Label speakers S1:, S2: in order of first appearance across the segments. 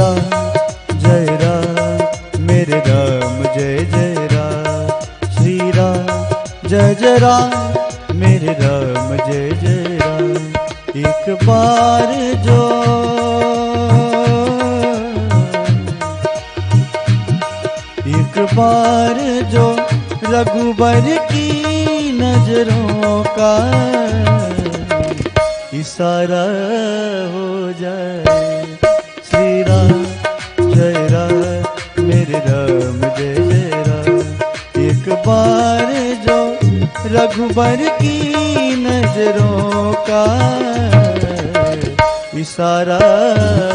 S1: राम मेरे राम जय जय राम। श्री राम जय राम मेरे राम जय जय राम। एक बार जो रघुबर की नजरों का इशारा हो जाए। श्री राम मेरे राम जय जय राम। एक बार जो रघुबर की नजरों का इशारा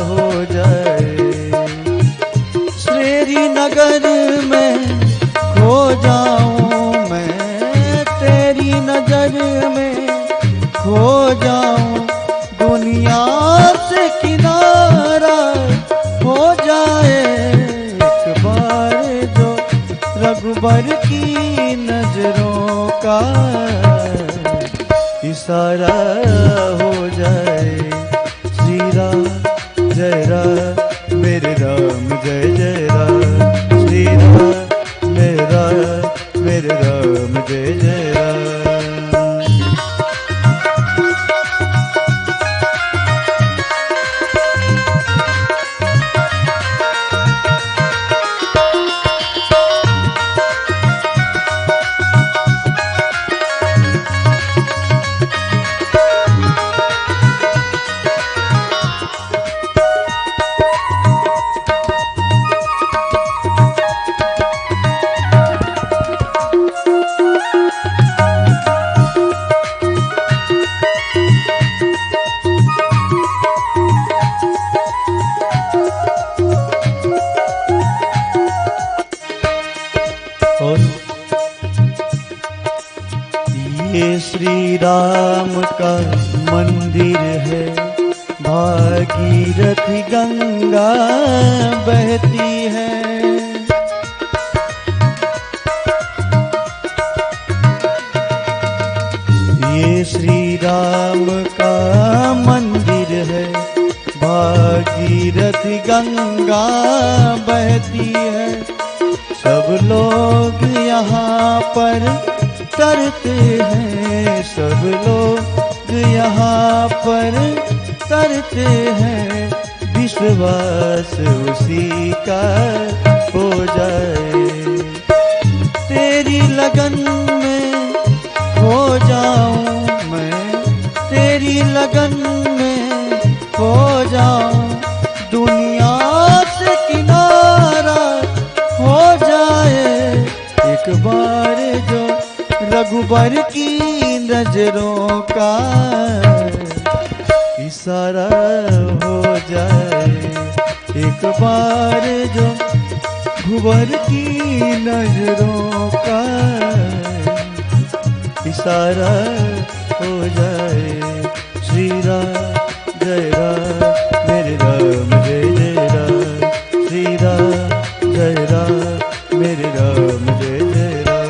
S1: हो जाए। श्री नगर में खो जाऊं मैं, तेरी नजर में खो जाऊं, दुनिया से किनारा हो जाए। एक बार जो रघुबर की नजरों का इशारा हो जाए। श्री राम जय राम मेरे राम जय जय राम। श्री राम मेरे राम जय जय राम। ये श्री राम का मंदिर है, भागीरथ गंगा बहती है। ये श्री राम का मंदिर है, भागीरथ गंगा बहती है। सब लोग यहाँ पर तरते हैं, सब लोग यहाँ पर तरते हैं। विश्वास उसी का हो जाए। तेरी लगन में खो जाऊं मैं, तेरी लगन में खो जाऊं, दुनिया से किनारा हो जाए। एक बार जो रघुबर की नजरों का इशारा हो जाए। एक बार जो रघुबर की नजरों का इशारा हो जाए। श्री राम जय राम मेरे राम जय जय राम। श्री राम जय राम मेरे राम जय जय राम।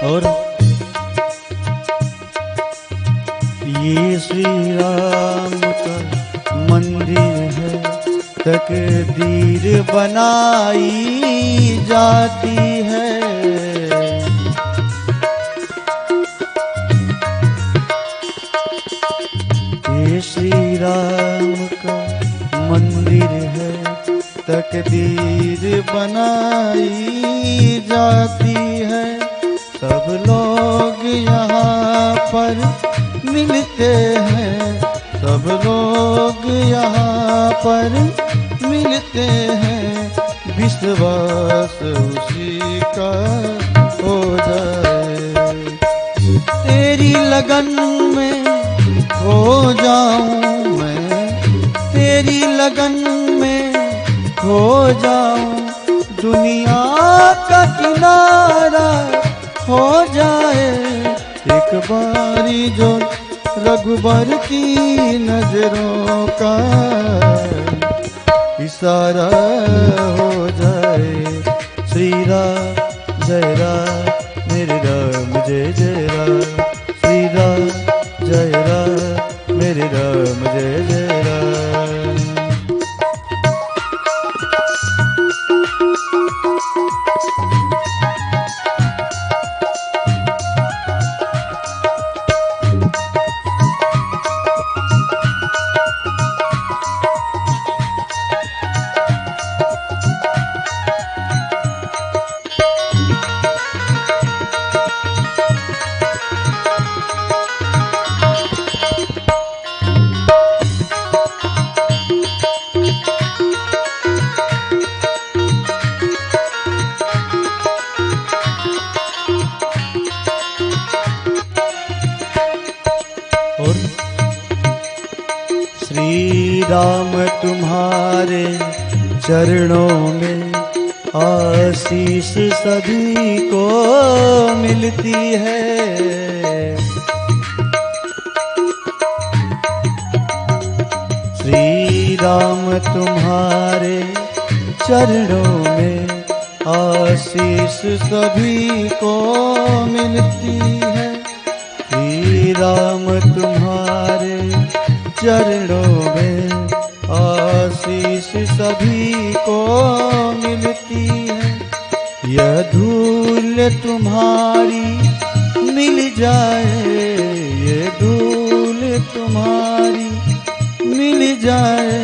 S1: और ये श्री राम का मंदिर है, तकदीर बनाई जाती है। ये श्री राम का मंदिर है, तकदीर बनाई जाती है। सब लोग यहाँ पर पर मिलते हैं, सब लोग यहाँ पर मिलते हैं, विश्वास उसी का हो जाए। तेरी लगन में खो जाऊं मैं, तेरी लगन में खो जाऊं, दुनिया का किनारा हो जाए। एक बारी जो रघुबर की नजरों का इशारा हो जाए। श्री राम जय राम मेरे राम जय जय राम, श्री राम जय राम मेरे राम जय जय राम। श्री राम तुम्हारे चरणों में आशीष सभी को मिलती है। श्री राम तुम्हारे चरणों में आशीष सभी को मिलती है। श्री राम तुम्हारे चरणों में आशीष सभी को मिलती है। यह धूल तुम्हारी मिल जाए, ये धूल तुम्हारी मिल जाए,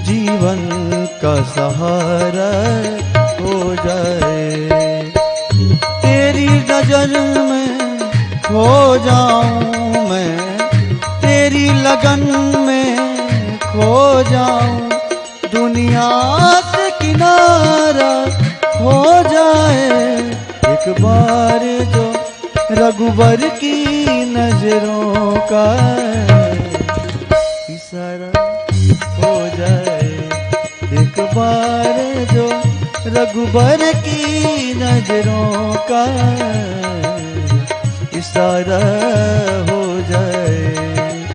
S1: जीवन का सहारा हो जाए। तेरी नजर में खो जाऊं मैं, तेरी लगन में खो जाऊं, दुनिया से किनारा हो जाए। एक बार जो रघुबर की नजरों का इशारा हो जाए। एक बार जो रघुबर की नजरों का इशारा हो